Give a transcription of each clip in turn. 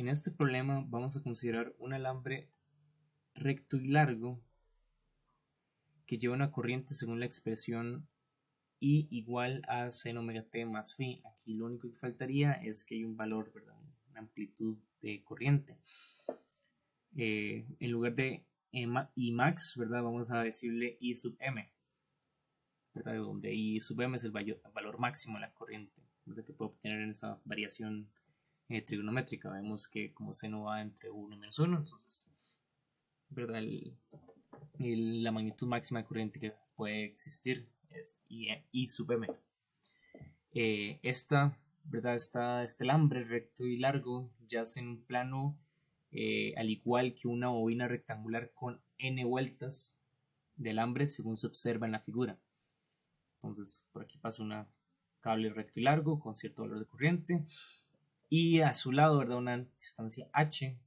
En este problema vamos a considerar un alambre recto y largo que lleva una corriente según la expresión I igual a seno omega t más phi. Aquí lo único que faltaría es que hay un valor, ¿verdad? Una amplitud de corriente. En lugar de I max, ¿verdad? Vamos a decirle I sub m, ¿verdad? Donde I sub m es el valor máximo de la corriente, ¿verdad? Que puedo obtener en esa variación trigonométrica. Vemos que como seno va entre 1 y menos 1, entonces, ¿verdad? La magnitud máxima de corriente que puede existir es I sub m. ¿Verdad? Este alambre recto y largo yace en un plano al igual que una bobina rectangular con n vueltas de alambre según se observa en la figura. Entonces por aquí pasa un cable recto y largo con cierto valor de corriente y a su lado, ¿verdad? Una distancia h,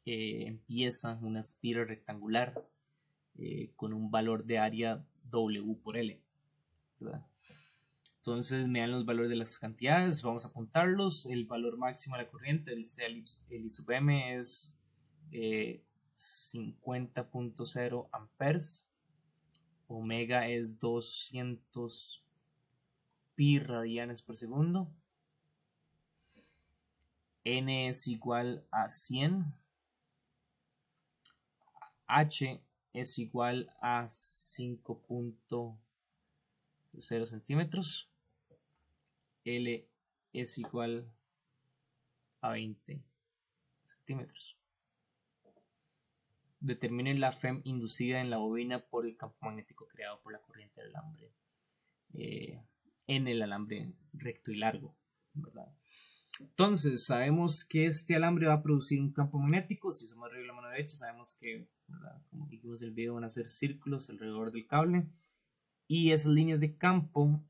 empieza una espira rectangular con un valor de área W por L, ¿verdad? Entonces me dan los valores de las cantidades, vamos a apuntarlos. El valor máximo de la corriente, el I sub m es 50.0 amperes, omega es 200 pi radianes por segundo, n es igual a 100, h es igual a 5.0 centímetros, L es igual a 20 centímetros. Determinen la FEM inducida en la bobina por el campo magnético creado por la corriente del alambre en el alambre recto y largo, ¿verdad? Entonces sabemos que este alambre va a producir un campo magnético. Si usamos arriba la mano derecha, sabemos que, ¿verdad? Como dijimos en el video, van a ser círculos alrededor del cable y esas líneas de campo,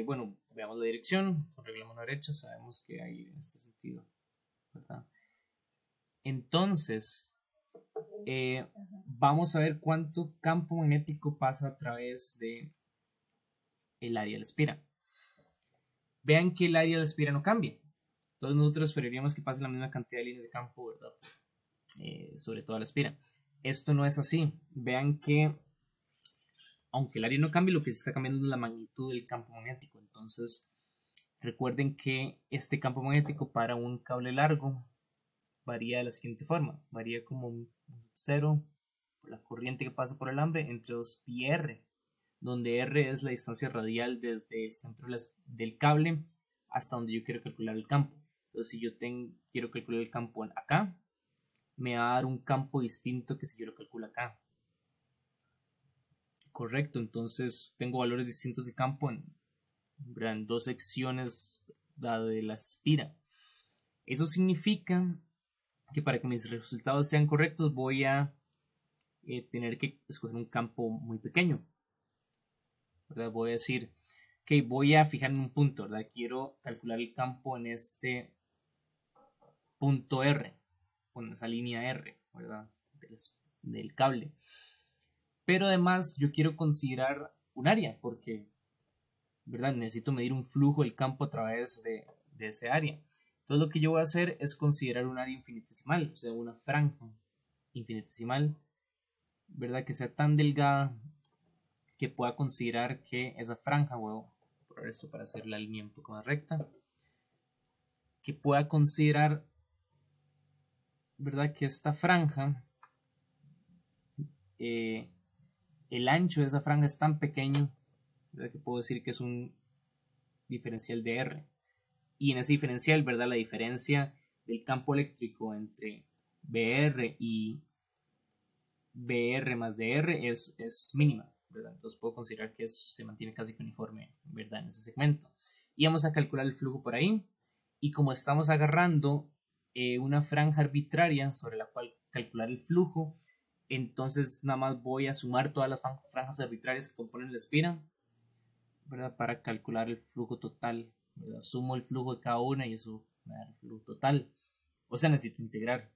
bueno, veamos la dirección. Con regla la mano derecha sabemos que hay en este sentido, ¿verdad? Entonces vamos a ver cuánto campo magnético pasa a través de el área de la espira. Vean que el área de la espira no cambia. Entonces nosotros esperaríamos que pase la misma cantidad de líneas de campo, ¿verdad? Sobre toda la espira. Esto no es así. Vean que aunque el área no cambie, lo que se está cambiando es la magnitud del campo magnético. Entonces recuerden que este campo magnético para un cable largo varía de la siguiente forma. Varía como un 0 por la corriente que pasa por el alambre entre 2 pi r, donde r es la distancia radial desde el centro del cable hasta donde yo quiero calcular el campo. Entonces si yo quiero calcular el campo acá, me va a dar un campo distinto que si yo lo calculo acá. Correcto, entonces tengo valores distintos de campo en dos secciones de la espira. Eso significa que para que mis resultados sean correctos voy a tener que escoger un campo muy pequeño, ¿verdad? Voy a decir que voy a fijarme un punto, ¿verdad? Quiero calcular el campo en este punto R, con esa línea R, ¿verdad? Del cable. Pero además yo quiero considerar un área, porque, ¿verdad? Necesito medir un flujo del campo a través de ese área. Entonces lo que yo voy a hacer es considerar un área infinitesimal, o sea, una franja infinitesimal, ¿verdad? Que sea tan delgada que pueda considerar que esa franja, voy a poner esto para hacer la línea un poco más recta, que pueda considerar, ¿verdad? Que esta franja, el ancho de esa franja es tan pequeño, ¿verdad? Que puedo decir que es un diferencial de R. Y en ese diferencial, ¿verdad? La diferencia del campo eléctrico entre BR y BR más DR es mínima, ¿verdad? Entonces puedo considerar que se mantiene casi que uniforme, ¿verdad? En ese segmento. Y vamos a calcular el flujo por ahí. Y como estamos agarrando una franja arbitraria sobre la cual calcular el flujo, entonces nada más voy a sumar todas las franjas arbitrarias que componen la espira, ¿verdad? Para calcular el flujo total, ¿verdad? Sumo el flujo de cada una y eso me da el flujo total. O sea, necesito integrar.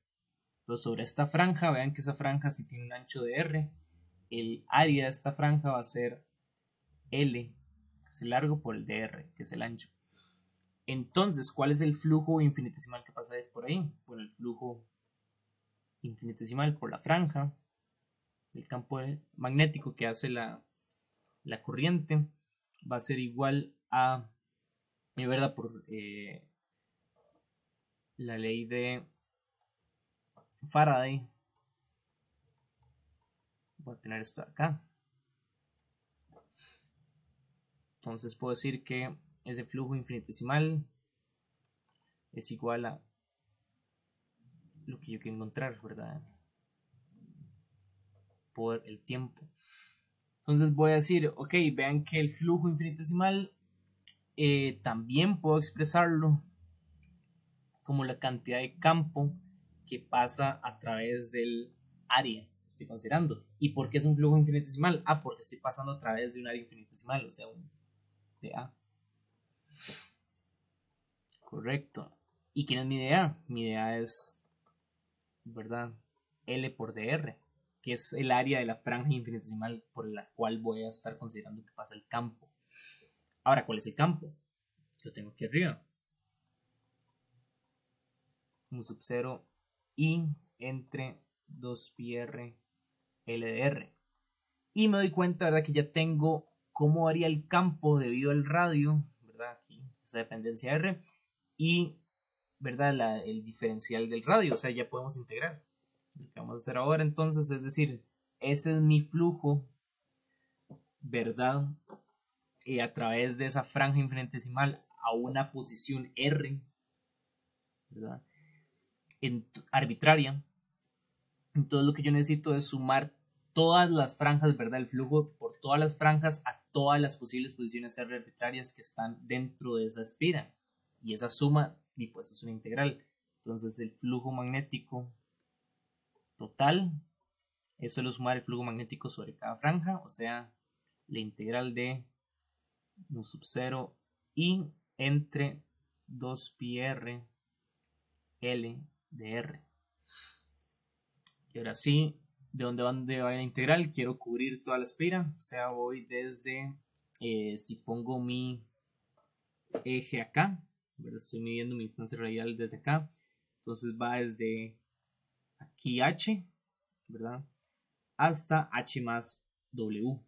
Entonces sobre esta franja, vean que esa franja si tiene un ancho de R, el área de esta franja va a ser L, que es el largo, por el de R, que es el ancho. Entonces, ¿cuál es el flujo infinitesimal que pasa por ahí? Bueno, el flujo infinitesimal por la franja del campo magnético que hace la corriente va a ser igual a, ¿verdad? Por la ley de Faraday. Voy a tener esto acá. Entonces puedo decir que ese flujo infinitesimal es igual a lo que yo quiero encontrar, ¿verdad? Por el tiempo. Entonces voy a decir, ok, vean que el flujo infinitesimal también puedo expresarlo como la cantidad de campo que pasa a través del área que estoy considerando. ¿Y por qué es un flujo infinitesimal? Ah, porque estoy pasando a través de un área infinitesimal, o sea, un dA. Correcto. ¿Y quién es mi dA? Mi dA es, ¿verdad? L por dr, que es el área de la franja infinitesimal por la cual voy a estar considerando que pasa el campo. Ahora, ¿cuál es el campo? Lo tengo aquí arriba. Mu sub 0 I entre 2πr LDR. Y me doy cuenta, ¿verdad? Que ya tengo cómo varía el campo debido al radio, ¿verdad? Aquí, esa dependencia R. Y, ¿verdad? El diferencial del radio, o sea, ya podemos integrar. Lo que vamos a hacer ahora entonces es decir, ese es mi flujo, ¿verdad? A través de esa franja infinitesimal a una posición R, ¿verdad? Arbitraria. Entonces lo que yo necesito es sumar todas las franjas, ¿verdad? El flujo por todas las franjas a todas las posibles posiciones R arbitrarias que están dentro de esa espira. Y esa suma, y pues es una integral. Entonces el flujo magnético total es solo sumar el flujo magnético sobre cada franja, o sea, la integral de mu sub 0 I entre 2πr L de R. Y ahora sí, ¿de dónde va la integral? Quiero cubrir toda la espira, o sea, voy desde, si pongo mi eje acá, ¿verdad? Estoy midiendo mi distancia radial desde acá, entonces va desde aquí h, ¿verdad? Hasta h más w.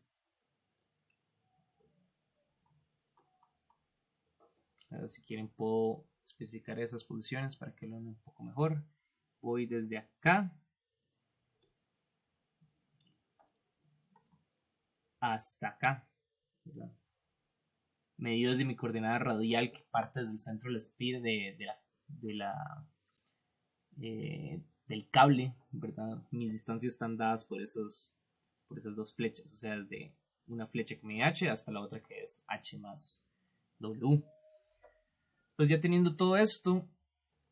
Ahora, si quieren puedo especificar esas posiciones para que lo vean un poco mejor. Voy desde acá hasta acá, ¿verdad? Medido desde mi coordenada radial que parte desde el centro de la espira del cable, ¿verdad? Mis distancias están dadas por esas dos flechas, o sea, desde una flecha que mide h hasta la otra que es h más w. Entonces ya teniendo todo esto,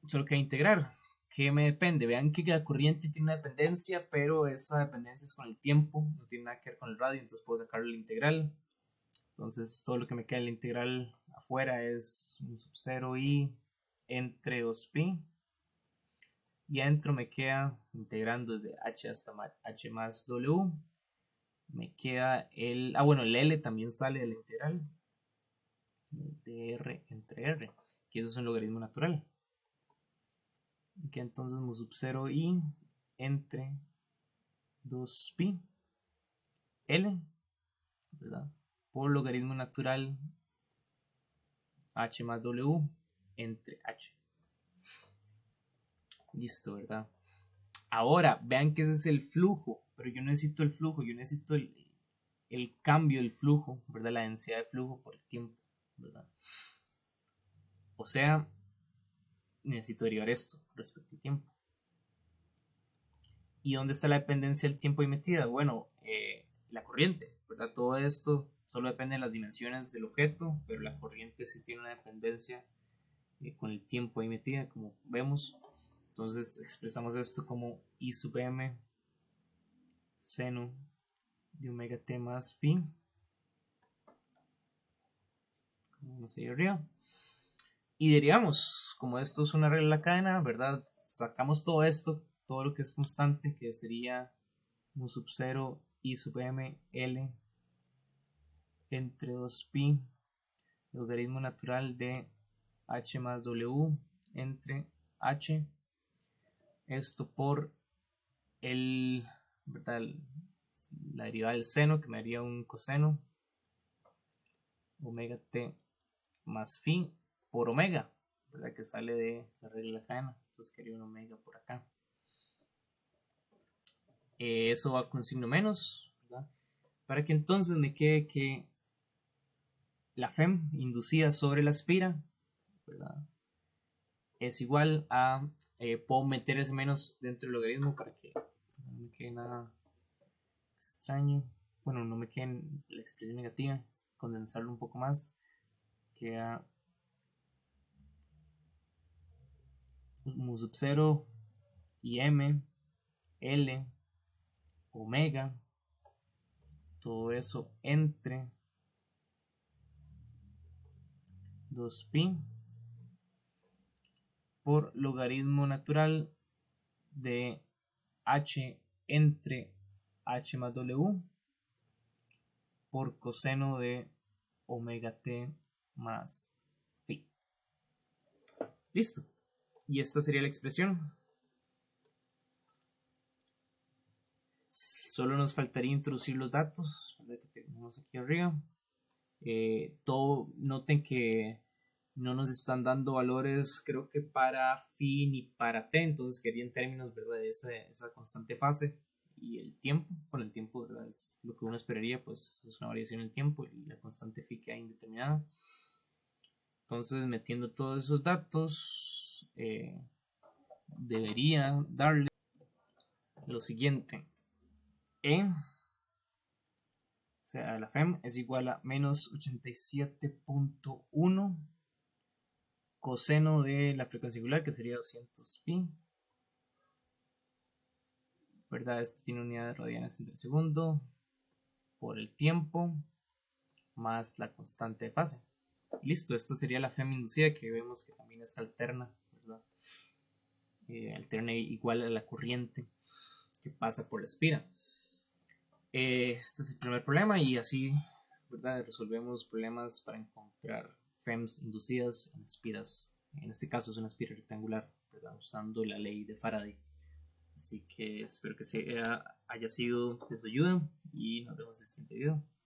solo que integrar. ¿Qué me depende? Vean que la corriente tiene una dependencia, pero esa dependencia es con el tiempo, no tiene nada que ver con el radio, entonces puedo sacarle la integral. Entonces todo lo que me queda en la integral afuera es un sub 0 i entre 2pi. Y adentro me queda integrando desde h hasta h más w. Me queda el... Ah, bueno, el L también sale de la integral. De R entre R. Que eso es un logaritmo natural. Que entonces mu sub 0 i entre 2pi L, ¿verdad? Por logaritmo natural h más w entre h. Listo, ¿verdad? Ahora, vean que ese es el flujo, pero yo necesito el flujo, yo necesito el cambio del flujo, ¿verdad? La densidad de flujo por el tiempo, ¿verdad? O sea, necesito derivar esto respecto al tiempo. ¿Y dónde está la dependencia del tiempo ahí metida? Bueno, la corriente, ¿verdad? Todo esto solo depende de las dimensiones del objeto, pero la corriente sí tiene una dependencia con el tiempo ahí metida, como vemos. Entonces expresamos esto como I sub m seno de omega t más phi, como se dio arriba. Y derivamos, como esto es una regla de la cadena, ¿verdad? Sacamos todo esto, todo lo que es constante, que sería mu sub 0 I sub m L entre 2pi logaritmo natural de H más W entre H. Esto por ¿verdad? La derivada del seno, que me haría un coseno. Omega t más phi por omega, ¿verdad? Que sale de la regla de la cadena. Entonces quería un omega por acá. Eso va con signo menos, ¿verdad? Para que entonces me quede que la FEM inducida sobre la espira, ¿verdad? Es igual a, puedo meter ese menos dentro del logaritmo para que no me quede nada extraño. Bueno, no me quede en la expresión negativa, condensarlo un poco más. Queda mu sub 0 y m, l, omega, todo eso entre 2pi por logaritmo natural de h entre h más w por coseno de omega t más phi. Listo. Y esta sería la expresión. Solo nos faltaría introducir los datos que tenemos aquí arriba. Noten que no nos están dando valores, creo que para phi ni para t, entonces quería en términos, ¿verdad?, de esa constante fase y el tiempo. Bueno, el tiempo, ¿verdad?, es lo que uno esperaría, pues es una variación en el tiempo y la constante phi queda indeterminada. Entonces, metiendo todos esos datos, debería darle lo siguiente. O sea, la FEM es igual a menos 87.1 coseno de la frecuencia angular, que sería 200pi, ¿verdad? Esto tiene unidades radianes entre segundo por el tiempo más la constante de fase. Listo, esta sería la FEM inducida, que vemos que también es alterna, ¿verdad? Alterna igual a la corriente que pasa por la espira. Este es el primer problema y así, ¿verdad?, resolvemos problemas para encontrar FEMs inducidas en espiras. En este caso es una espira rectangular, ¿verdad?, usando la ley de Faraday. Así que espero que haya sido de su ayuda y nos vemos en el siguiente video.